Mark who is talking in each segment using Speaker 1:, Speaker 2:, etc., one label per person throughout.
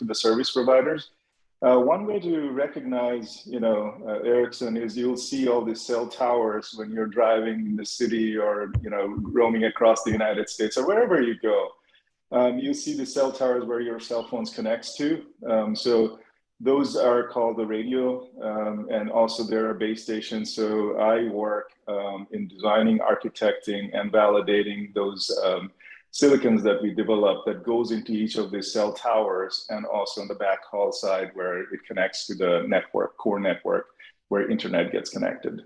Speaker 1: to the service providers. One way to recognize, Ericsson is you'll see all these cell towers when you're driving in the city or, roaming across the United States or wherever you go. You see the cell towers where your cell phones connects to. So those are called the radio, and also there are base stations. So I work in designing, architecting, and validating those silicons that we develop that goes into each of these cell towers, and also on the backhaul side where it connects to the network, core network, where internet gets connected.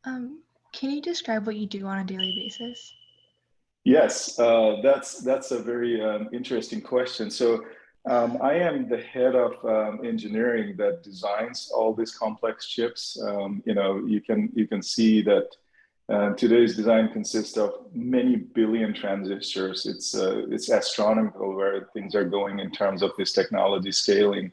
Speaker 2: Can you describe what you do on a daily basis?
Speaker 1: Yes, that's a very interesting question. So I am the head of engineering that designs all these complex chips. You can see that today's design consists of many billion transistors. It's astronomical where things are going in terms of this technology scaling.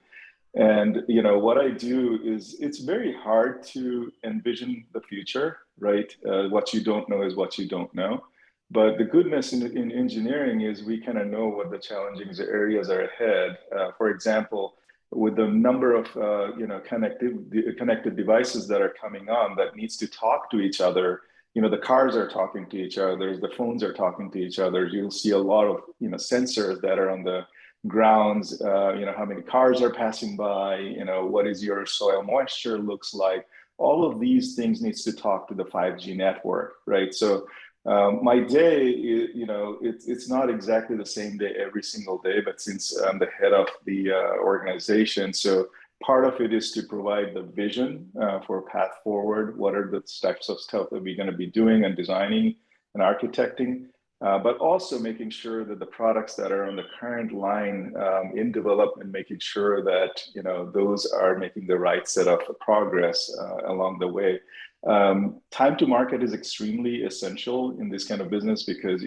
Speaker 1: And what I do is it's very hard to envision the future, right? What you don't know is what you don't know. But the goodness in engineering is we kind of know what the challenging areas are ahead. For example, with the number of connected devices that are coming on that needs to talk to each other, the cars are talking to each other, the phones are talking to each other. You'll see a lot of sensors that are on the grounds. How many cars are passing by? What is your soil moisture looks like? All of these things needs to talk to the 5G network, right? So my day, it's not exactly the same day every single day, but since I'm the head of the organization, so part of it is to provide the vision for a path forward. What are the types of stuff that we're going to be doing and designing and architecting, but also making sure that the products that are on the current line in development, making sure that those are making the right set of progress along the way. Time to market is extremely essential in this kind of business because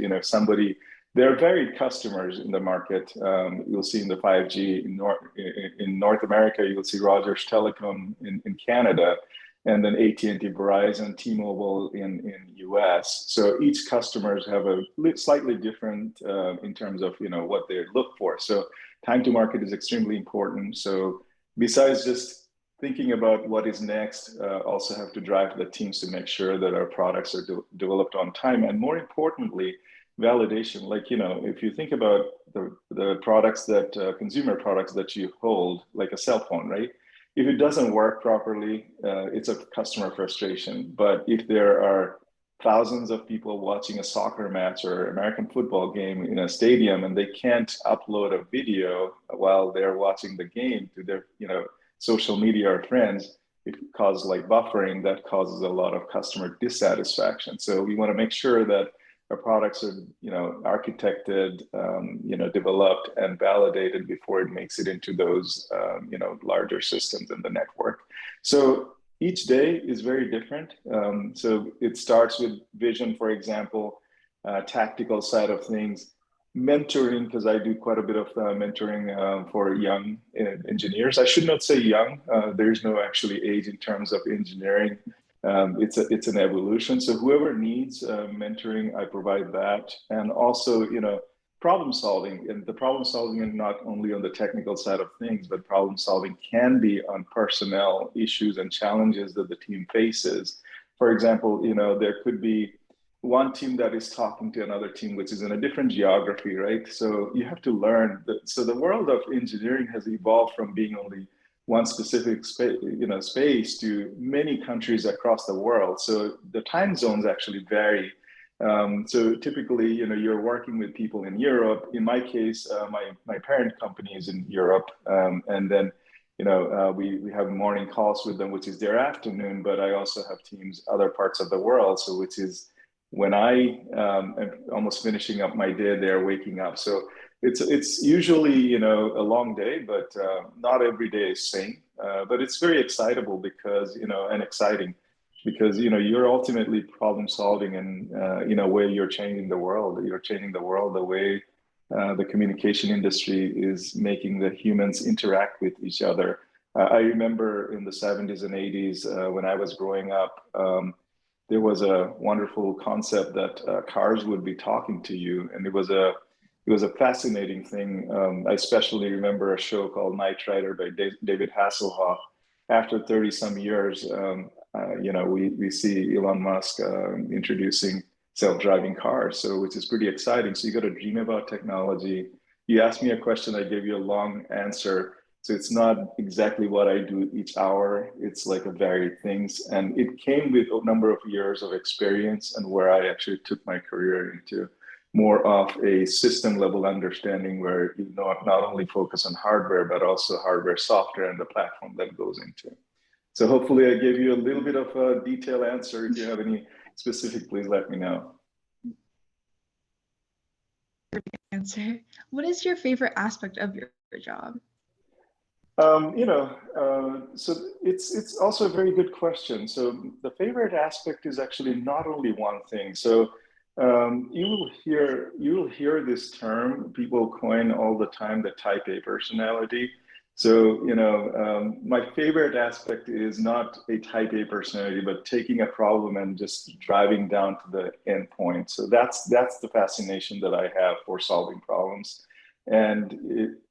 Speaker 1: there are varied customers in the market. You'll see in the 5G in North America, you'll see Rogers Telecom in Canada, and then AT&T, Verizon, T-Mobile in US. So each customers have a slightly different in terms of what they look for. So time to market is extremely important. So besides just thinking about what is next, also have to drive the teams to make sure that our products are developed on time, and more importantly, validation. Like if you think about the products that consumer products that you hold, like a cell phone, right? If it doesn't work properly, it's a customer frustration. But if there are thousands of people watching a soccer match or American football game in a stadium and they can't upload a video while they're watching the game to their social media or friends, it causes like buffering that causes a lot of customer dissatisfaction. So we want to make sure that our products are architected, developed and validated before it makes it into those larger systems in the network. So each day is very different. So it starts with vision, for example, tactical side of things, mentoring, because I do quite a bit of mentoring for young engineers. I should not say young. There's no actually age in terms of engineering. It's an evolution. So whoever needs mentoring, I provide that. And also, problem solving. And the problem solving is not only on the technical side of things, but problem solving can be on personnel issues and challenges that the team faces. For example, there could be one team that is talking to another team, which is in a different geography, right? So you have to learn that. So the world of engineering has evolved from being only one specific space to many countries across the world. So the time zones actually vary. So typically, you're working with people in Europe. In my case, my parent company is in Europe, and then we have morning calls with them, which is their afternoon. But I also have teams other parts of the world, so which is when I am almost finishing up my day, they're waking up. So it's usually a long day, but not every day is same. But it's very excitable because and exciting because you're ultimately problem solving, and in a way you're changing the world. You're changing the world the way the communication industry is making the humans interact with each other. I remember in the 70s and 80s when I was growing up. There was a wonderful concept that cars would be talking to you, and it it was a fascinating thing. I especially remember a show called Knight Rider by David Hasselhoff. After 30 some years, we see Elon Musk introducing self-driving cars, so which is pretty exciting. So you got to dream about technology. You asked me a question, I gave you a long answer. So it's not exactly what I do each hour. It's like a varied things. And it came with a number of years of experience and where I actually took my career into more of a system level understanding where you not only focus on hardware, but also hardware, software, and the platform that goes into. So hopefully I gave you a little bit of a detailed answer. If you have any specific, please let me know.
Speaker 2: Answer. What is your favorite aspect of your job?
Speaker 1: So it's also a very good question. So the favorite aspect is actually not only one thing. So you will hear this term people coin all the time, the type A personality. So my favorite aspect is not a type A personality, but taking a problem and just driving down to the end point. So that's the fascination that I have for solving problems. And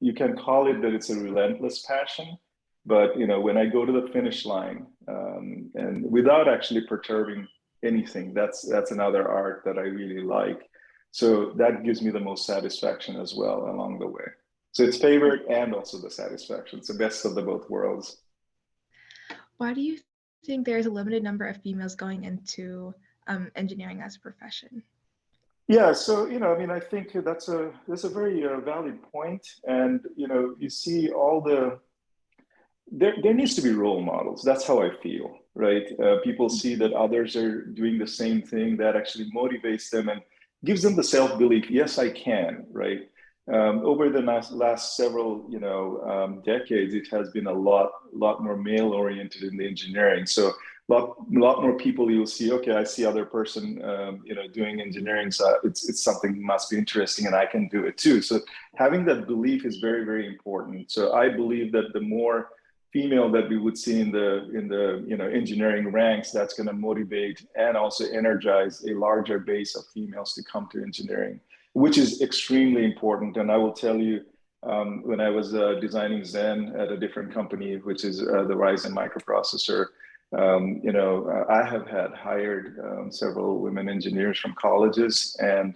Speaker 1: you can call it that it's a relentless passion, but when I go to the finish line, and without actually perturbing anything, that's another art that I really like. So that gives me the most satisfaction as well along the way. So it's favorite and also the satisfaction. It's the best of the both worlds.
Speaker 2: Why do you think there's a limited number of females going into engineering as a profession?
Speaker 1: Yeah, so I think that's a very valid point, and you see all there needs to be role models. That's how I feel, right? People see that others are doing the same thing that actually motivates them and gives them the self belief. Yes, I can, right? Over the last several decades, it has been a lot more male oriented in the engineering. So lot more people you'll see. Okay, I see other person doing engineering, so it's something must be interesting, and I can do it too. So having that belief is very, very important. So I believe that the more female that we would see in the engineering ranks, that's going to motivate and also energize a larger base of females to come to engineering, which is extremely important. And I will tell you, when I was designing Zen at a different company, which is the Ryzen microprocessor, I have had hired several women engineers from colleges, and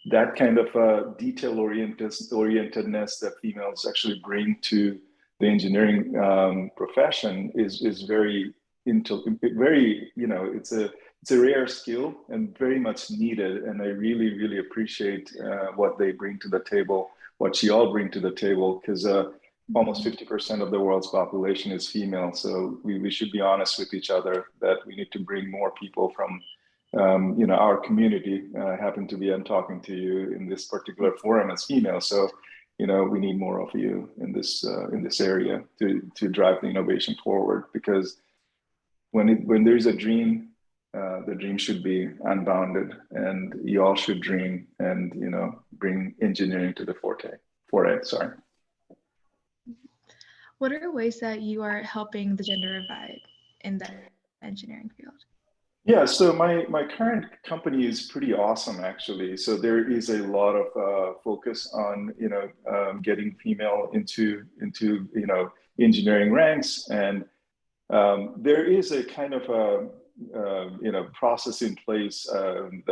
Speaker 1: that kind of detail orientedness that females actually bring to the engineering profession is very very it's a rare skill and very much needed. And I really, really appreciate what they bring to the table, what you all bring to the table, because almost 50% of the world's population is female. So we should be honest with each other that we need to bring more people from our community. Happen to be I'm talking to you in this particular forum as female. So we need more of you in this area to drive the innovation forward, because when there's a dream, the dream should be unbounded, and you all should dream and bring engineering to the foray. Sorry.
Speaker 2: What are ways that you are helping the gender divide in the engineering field?
Speaker 1: Yeah, so my current company is pretty awesome, actually. So there is a lot of focus on getting female into engineering ranks, and there is a kind of a process in place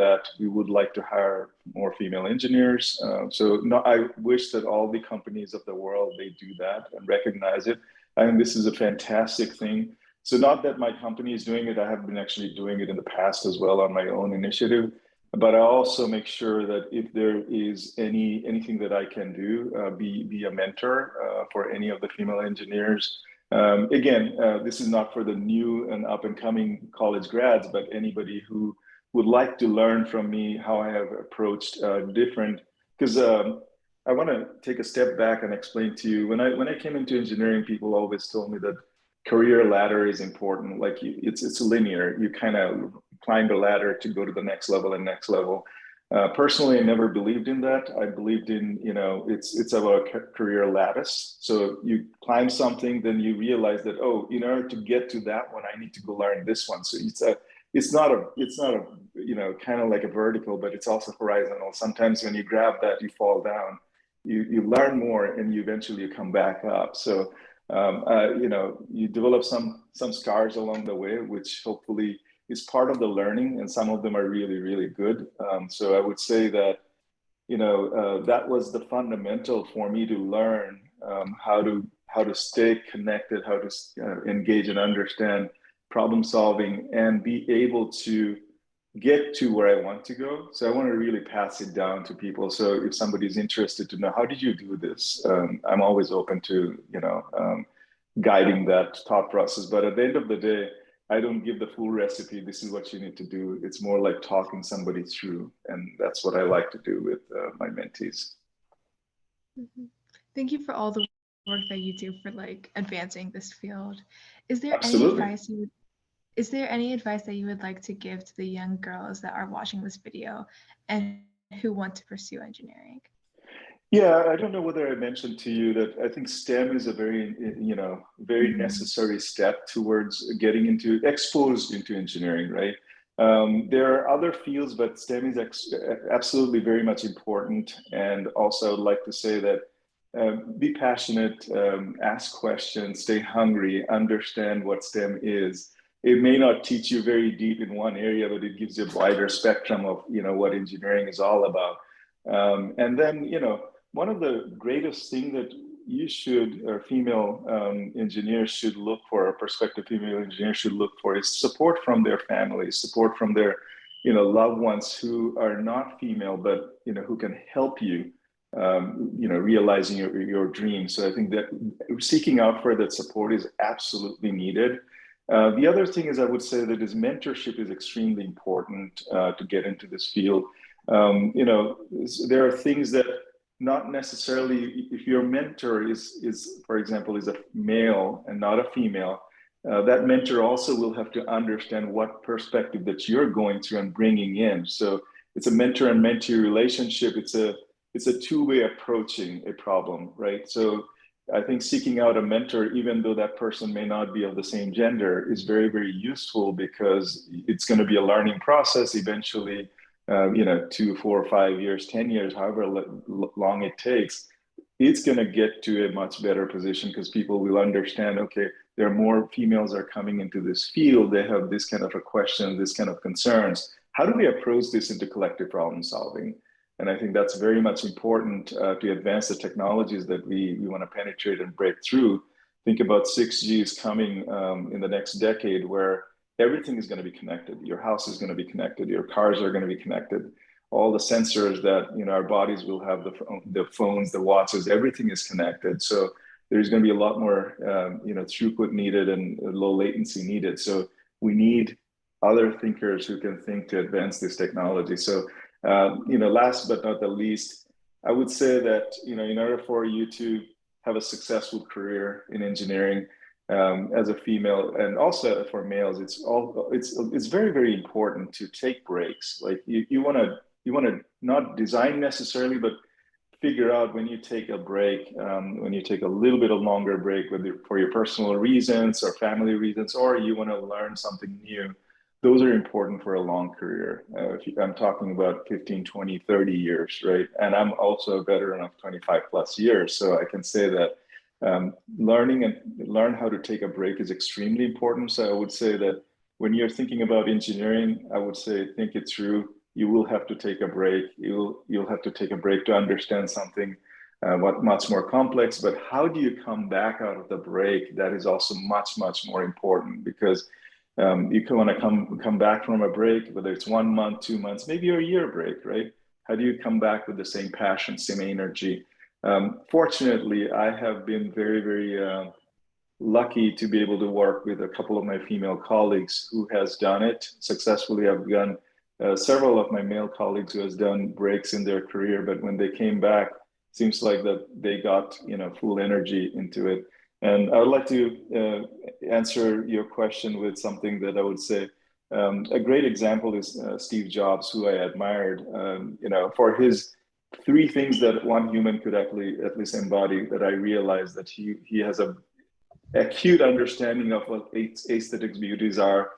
Speaker 1: that we would like to hire more female engineers. So no, I wish that all the companies of the world they do that and recognize it. I think this is a fantastic thing. So not that my company is doing it, I have been actually doing it in the past as well on my own initiative. But I also make sure that if there is anything that I can do, be a mentor for any of the female engineers. Again, this is not for the new and up and coming college grads, but anybody who would like to learn from me how I have approached different. Because I want to take a step back and explain to you when I came into engineering, people always told me that career ladder is important. Like it's linear. You kind of climb the ladder to go to the next level and next level. Personally, I never believed in that. I believed in it's about a career lattice. So you climb something, then you realize that in order to get to that one, I need to go learn this one. So it's not a, you know, kind of like a vertical, but it's also horizontal. Sometimes when you grab that, you fall down. You learn more, and you eventually come back up. So you know, you develop some scars along the way, which hopefully is part of the learning, and some of them are really, really good. So I would say that, you know, that was the fundamental for me to learn how to stay connected, how to engage and understand problem solving, and be able to get to where I want to go. So I want to really pass it down to people. So if somebody's interested to know how did you do this, I'm always open to, you know, guiding that thought process. But at the end of the day, I don't give the full recipe. This is what you need to do. It's more like talking somebody through, and that's what I like to do with my mentees.
Speaker 2: Mhm. Thank you for all the work that you do for like advancing this field. Is there any
Speaker 1: Absolutely.
Speaker 2: advice you would Is there any advice that you would like to give to the young girls that are watching this video and who want to pursue engineering?
Speaker 1: Yeah, I don't know whether I mentioned to you that I think STEM is a very, you know, very
Speaker 2: Mhm.
Speaker 1: necessary step towards getting into exposed into engineering, right? There are other fields, but STEM is absolutely very much important. And also, I'd like to say that be passionate, ask questions, stay hungry, understand what STEM is. It may not teach you very deep in one area, but it gives you a wider spectrum of, you know, what engineering is all about. And then, you know, one of the greatest thing that you should, or female engineers should look for, or prospective female engineers should look for, is support from their families, support from their, you know, loved ones who are not female, but, you know, who can help you, you know, realizing your dreams. So I think that seeking out for that support is absolutely needed. The other thing is, I would say that is mentorship is extremely important to get into this field. You know, there are things that not necessarily, if your mentor is for example is a male and not a female, that mentor also will have to understand what perspective that you're going through and bringing in. So it's a mentor and mentee relationship. It's a two-way approaching a problem, right? So I think seeking out a mentor, even though that person may not be of the same gender, is very, very useful, because it's going to be a learning process eventually. You know, 2, 4, 5 years, 10 years, however long it takes, it's going to get to a much better position, because people will understand, okay, there are more females are coming into this field. They have this kind of a question, this kind of concerns. How do we approach this into collective problem solving? And I think that's very much important to advance the technologies that we want to penetrate and break through. Think about 6G is coming in the next decade, where everything is going to be connected. Your house is going to be connected. Your cars are going to be connected. All the sensors that, you know, our bodies will have, the phones, the watches, everything is connected. So there's going to be a lot more, you know, throughput needed and low latency needed. So we need other thinkers who can think to advance this technology. So, you know, last but not the least, I would say that, you know, in order for you to have a successful career in engineering, as a female, and also for males, it's very, very important to take breaks. Like you want to not design necessarily, but figure out when you take a break, when you take a little bit of longer break, whether for your personal reasons or family reasons, or you want to learn something new. Those are important for a long career. I'm talking about 15, 20, 30 years, right? And I'm also a veteran of 25 plus years. So I can say that learn how to take a break is extremely important. So I would say that when you're thinking about engineering, I would say think it through. You will have to take a break. You'll have to take a break to understand something what much more complex. But how do you come back out of the break? That is also much more important, because you can want to come back from a break, whether it's 1 month, 2 months, maybe a year break, right? How do you come back with the same passion, same energy? Fortunately, I have been very lucky to be able to work with a couple of my female colleagues who has done it successfully. I've done several of my male colleagues who has done breaks in their career, but when they came back, seems like that they got, you know, full energy into it. And I would like to answer your question with something that I would say. A great example is Steve Jobs, who I admired, you know, for his three things that one human could actually at least embody, that I realized that he has a acute understanding of what aesthetic beauties are.